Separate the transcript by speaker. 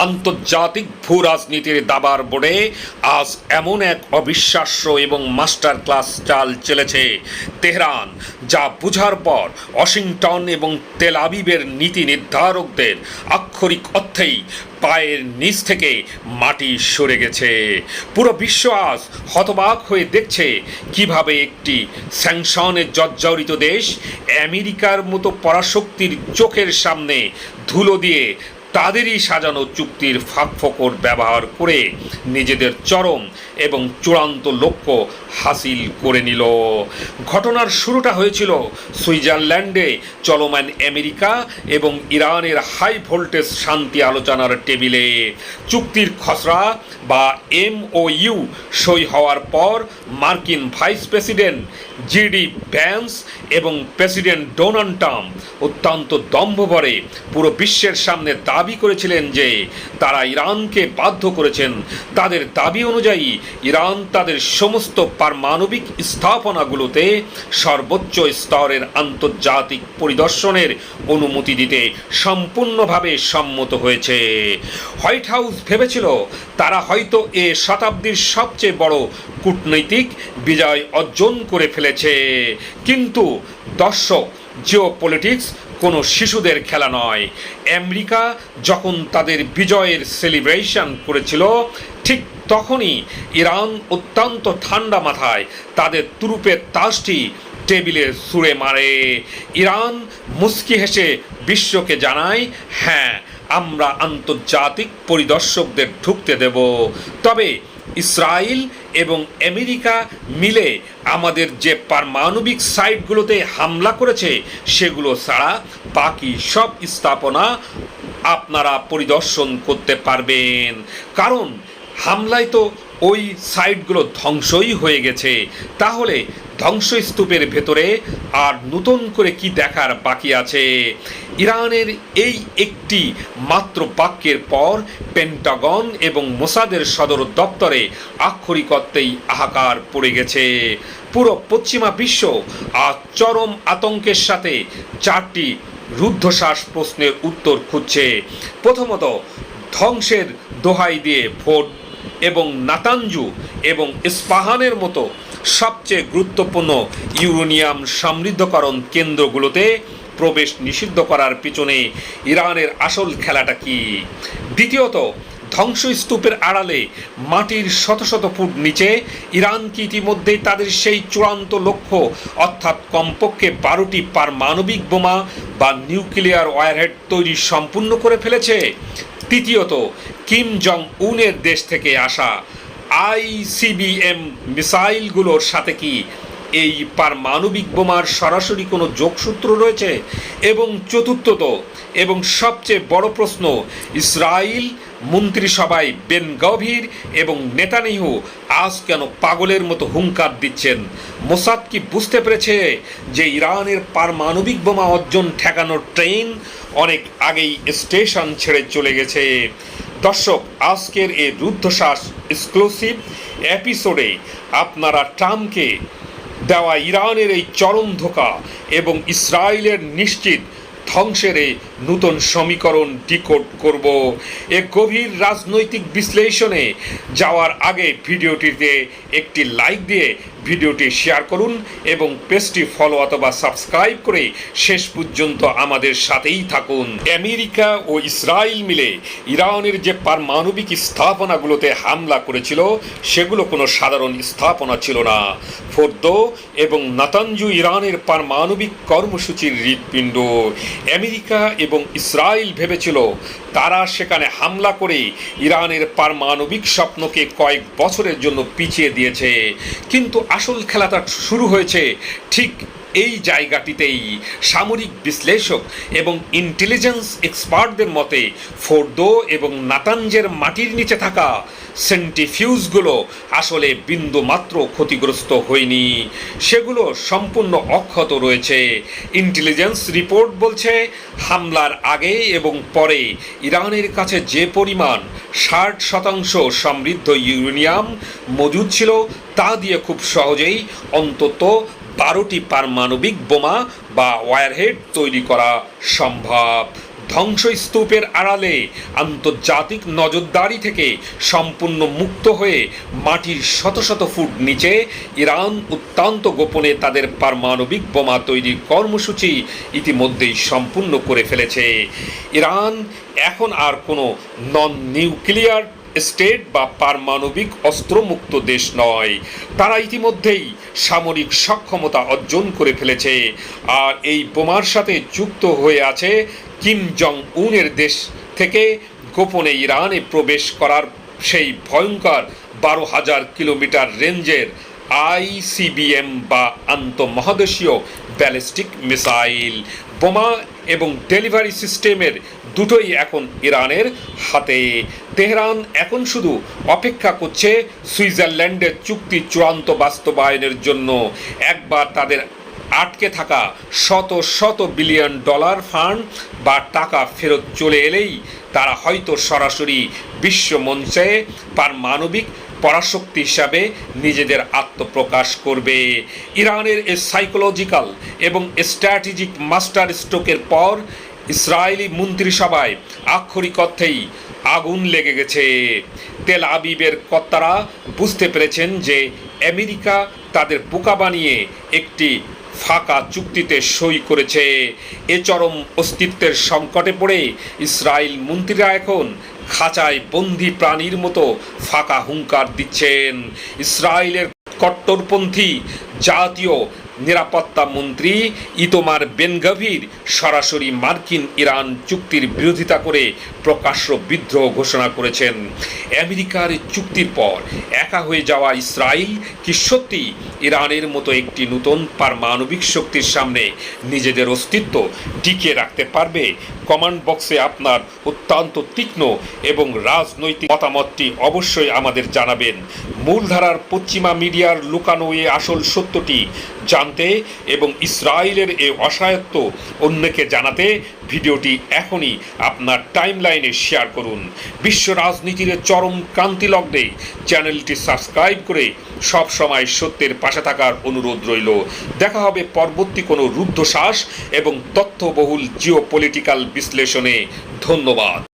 Speaker 1: আন্তর্জাতিক ভূ রাজনীতির দাবার বোর্ডে আজ এমন এক অবিশ্বাস্য এবং মাস্টার ক্লাস চাল চলেছে তেহরান, যা বুঝার পর ওয়াশিংটন এবং তেল আবিবের নীতি নির্ধারকদের আক্ষরিক অর্থেই পায়ের নিচ থেকে মাটি সরে গেছে। পুরো বিশ্ব আজ হতবাক হয়ে দেখছে কিভাবে একটি স্যাংশনে জর্জরিত দেশ আমেরিকার মতো পরাশক্তির চোখের সামনে ধুলো দিয়ে তাদেরই সাজানো চুক্তির ফাঁকফোকর ব্যবহার করে নিজেদের চরম এবং চূড়ান্ত লক্ষ্য হাসিল করে নিল। ঘটনার শুরুটা হয়েছিল সুইজারল্যান্ডে চলমান আমেরিকা এবং ইরানের হাই ভোল্টেজ শান্তি আলোচনার টেবিলে। চুক্তির খসড়া বা MOU সই হওয়ার পর মার্কিন ভাইস প্রেসিডেন্ট JD ভ্যান্স এবং প্রেসিডেন্ট ডোনাল্ড ট্রাম্প অত্যন্ত দম্ভভরে পুরো বিশ্বের সামনে দাবি করেছিলেন যে তারা ইরানকে বাধ্য করেছেন তাদের দাবি অনুযায়ী ইরান তাদের সমস্ত পারমাণবিক স্থাপনাগুলোতে সর্বোচ্চ স্তরের আন্তর্জাতিক পরিদর্শনের অনুমতি দিতে সম্পূর্ণভাবে সম্মত হয়েছে। হোয়াইট হাউস ভেবেছিল তারা হয়তো এ শতাব্দীর সবচেয়ে বড় কূটনৈতিক বিজয় অর্জন করে ফেলেছে, কিন্তু দর্শক, জিওপলিটিক্স কোনো শিশুদের খেলা নয়। আমেরিকা যখন তাদের বিজয়ের সেলিব্রেশন করেছিল, ঠিক তখনই ইরান অত্যন্ত ঠান্ডা মাথায় তাদের তুরুপের তাসটি টেবিলে ছুঁড়ে মারে। ইরান মুচকি হেসে বিশ্বকে জানায়, হ্যাঁ, আমরা আন্তর্জাতিক পরিদর্শকদের ঢুকতে দেব, তবে ইসরায়েল এবং আমেরিকা মিলে আমাদের যে পারমাণবিক সাইটগুলোতে হামলা করেছে সেগুলো ছাড়া বাকি সব স্থাপনা আপনারা পরিদর্শন করতে পারবেন, কারণ হামলায় তো ওই সাইটগুলো ধ্বংসই হয়ে গেছে। তাহলে ধ্বংসস্তূপের ভেতরে আর নতুন করে কি দেখার বাকি আছে? ইরানের এই একটি মাত্র বাক্যের পর পেন্টাগন এবং মোসাদের সদর দপ্তরে আক্ষরিক অর্থেই হাহাকার পড়ে গেছে। পুরো পশ্চিমা বিশ্ব আজ চরম আতঙ্কের সাথে চারটি রুদ্ধশ্বাস প্রশ্নের উত্তর খুঁজছে। প্রথমত, ধ্বংসের দোহাই দিয়ে ভোট এবং নাতানজু এবং ইস্পাহানের মতো সবচেয়ে গুরুত্বপূর্ণ ইউরেনিয়াম সমৃদ্ধকরণ কেন্দ্রগুলোতে প্রবেশ নিষিদ্ধ করার পিছনে ইরানের আসল খেলাটা কি? দ্বিতীয়ত, ধ্বংসস্তূপের আড়ালে মাটির শত শত ফুট নিচে ইরান কি ইতিমধ্যেই তাদের সেই চূড়ান্ত লক্ষ্য অর্থাৎ কমপক্ষে 12টি পারমাণবিক বোমা বা নিউক্লিয়ার ওয়ারহেড তৈরি সম্পূর্ণ করে ফেলেছে? তৃতীয়ত, কিম জং উনের দেশ থেকে আসা ICBM মিসাইলগুলোর সাথে কি এই পারমাণবিক বোমার সরাসরি কোনো যোগসূত্র রয়েছে? এবং চতুর্থত এবং সবচেয়ে বড় প্রশ্ন, ইসরায়েল মন্ত্রিসভায় বেন গভির এবং নেতানিয়াহু আজ কেন পাগলের মতো হুঙ্কার দিচ্ছেন? মোসাদ কি বুঝতে পেরেছে যে ইরানের পারমাণবিক বোমা অর্জন ঠেকানোর ট্রেন অনেক আগেই স্টেশন ছেড়ে চলে গেছে? দর্শক, আজকের এই রুদ্ধশ্বাস এক্সক্লুসিভ এপিসোডে আপনারা ট্রাম্পকে দেওয়া ইরানের এই চরম ধোঁকা এবং ইসরায়েলের নিশ্চিত ধ্বংসের এই নতুন সমীকরণ ডিকোড করব। এ গভীর রাজনৈতিক বিশ্লেষণে যাওয়ার আগে ভিডিওটিতে একটি লাইক দিয়ে ভিডিওটি শেয়ার করুন এবং পেজটি ফলো অথবা সাবস্ক্রাইব করে শেষ পর্যন্ত আমাদের সাথেই থাকুন। আমেরিকা ও ইসরায়েল মিলে ইরানের যে পারমাণবিক স্থাপনাগুলোতে হামলা করেছিল সেগুলো কোনো সাধারণ স্থাপনা ছিল না। ফোর্দো এবং নাতানজু ইরানের পারমাণবিক কর্মসূচির হৃৎপিণ্ড। আমেরিকা এবং ইসরায়েল ভেবেছিল তারা সেখানে হামলা করে ইরানের পারমাণবিক স্বপ্নকে কয়েক বছরের জন্য পিছিয়ে দিয়েছে, কিন্তু আসল খেলাটা শুরু হয়েছে ঠিক এই জায়গাটিতেই। সামরিক বিশ্লেষক এবং ইন্টেলিজেন্স এক্সপার্টদের মতে ফোর্দো এবং নাতানজের মাটির নিচে থাকা সেন্ট্রিফিউজগুলো আসলে বিন্দুমাত্র ক্ষতিগ্রস্ত হয়নি, সেগুলো সম্পূর্ণ অক্ষত রয়েছে। ইন্টেলিজেন্স রিপোর্ট বলছে হামলার আগে এবং পরে ইরানের কাছে যে পরিমাণ 60% সমৃদ্ধ ইউরেনিয়াম মজুদ ছিল তা দিয়ে খুব সহজেই অন্তত 12টি পারমাণবিক বোমা বা ওয়ারহেড তৈরি করা সম্ভব। ধ্বংসস্তূপের আড়ালে আন্তর্জাতিক নজরদারি থেকে সম্পূর্ণ মুক্ত হয়ে মাটির শত শত ফুট নিচে ইরান অত্যন্ত গোপনে তাদের পারমাণবিক বোমা তৈরির কর্মসূচি ইতিমধ্যেই সম্পূর্ণ করে ফেলেছে। ইরান এখন আর কোনো নন নিউক্লিয়ার স্টেট বা পারমাণবিক অস্ত্রমুক্ত দেশ নয়। তারা ইতিমধ্যেই সামরিক সক্ষমতা অর্জন করে ফেলেছে, আর এই বোমার সাথে যুক্ত হয়ে আছে কিম জং উনের দেশ থেকে গোপনে ইরানে প্রবেশ করার সেই ভয়ঙ্কর 12,000 কিলোমিটার রেঞ্জের ICBM বা আন্তঃমহাদেশীয় ব্যালিস্টিক মিসাইল। বোমা এবং ডেলিভারি সিস্টেমের দুটোই এখন ইরানের হাতে। তেহরান এখন শুধু অপেক্ষা করছে সুইজারল্যান্ডের চুক্তি চূড়ান্ত বাস্তবায়নের জন্য। একবার তাদের আটকে থাকা শত শত বিলিয়ন ডলার ফান্ড বা টাকা ফেরত চলে এলেই তারা হয়তো সরাসরি বিশ্ব মঞ্চে পারমাণবিক পরাশক্তি হিসাবে নিজেদের আত্মপ্রকাশ করবে। ইরানের এই সাইকোলজিক্যাল এবং স্ট্র্যাটেজিক মাস্টার স্ট্রোকের পর ইসরায়েলি মন্ত্রিসভায় আক্ষরিক অর্থেই আগুন লেগে গেছে। তেল আবিবের কর্তারা বুঝতে পেরেছেন যে আমেরিকা তাদের বোকা বানিয়ে একটি ফাঁকা চুক্তিতে সই করেছে। এ চরম অস্তিত্বের সংকটে পড়ে ইসরায়েল মন্ত্রীরা এখন খাঁচায় বন্দি প্রাণীর মতো ফাঁকা হুঙ্কার দিচ্ছেন। ইসরায়েলের কট্টরপন্থী জাতীয় নিরাপত্তা মন্ত্রী ইতমার বেন-গভির সরাসরি মার্কিন ইরান চুক্তির বিরোধিতা করে প্রকাশ্য বিদ্রোহ ঘোষণা করেছেন। আমেরিকার চুক্তির পর একা হয়ে যাওয়া ইসরায়েল কি সত্যি ইরানের মতো একটি নতুন পারমাণবিক শক্তির সামনে নিজেদের অস্তিত্ব টিকিয়ে রাখতে পারবে? কমেন্ট বক্সে আপনার অত্যন্ত তীক্ষ্ণ এবং রাজনৈতিক মতামতটি অবশ্যই আমাদের জানাবেন। মূলধারার পশ্চিমা মিডিয়ার লুকানো এই আসল সত্যটি জানতে এবং ইসরায়েলের এই অসহায়ত্ব অন্যকে জানাতে ভিডিওটি এখনই আপনার টাইমলাইনে শেয়ার করুন। বিশ্ব রাজনীতির চরম ক্রান্তি লগ্নে চ্যানেলটি সাবস্ক্রাইব করে সব সময় সত্যের পাশে থাকার অনুরোধ রইল। দেখা হবে পরবর্তী কোনো রুদ্ধশ্বাস এবং তথ্যবহুল জিওপলিটিক্যাল বিশ্লেষণে। ধন্যবাদ।